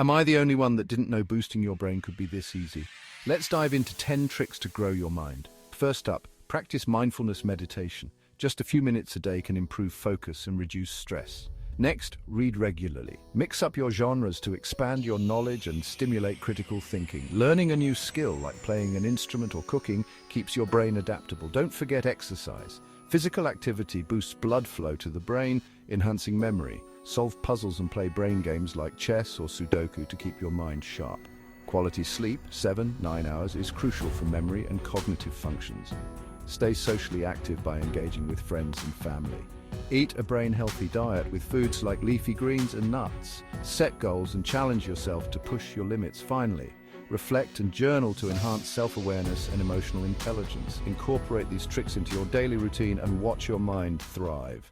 Am I the only one that didn't know boosting your brain could be this easy? Let's dive into 10 tricks to grow your mind. First up, practice mindfulness meditation. Just a few minutes a day can improve focus and reduce stress. Next, read regularly. Mix up your genres to expand your knowledge and stimulate critical thinking. Learning a new skill, like playing an instrument or cooking, keeps your brain adaptable. Don't forget exercise. Physical activity boosts blood flow to the brain, enhancing memory. Solve puzzles and play brain games like chess or Sudoku to keep your mind sharp. Quality sleep, 7-9 hours, is crucial for memory and cognitive functions. Stay socially active by engaging with friends and family. Eat a brain-healthy diet with foods like leafy greens and nuts. Set goals and challenge yourself to push your limits. Finally, reflect and journal to enhance self-awareness and emotional intelligence. Incorporate these tricks into your daily routine and watch your mind thrive.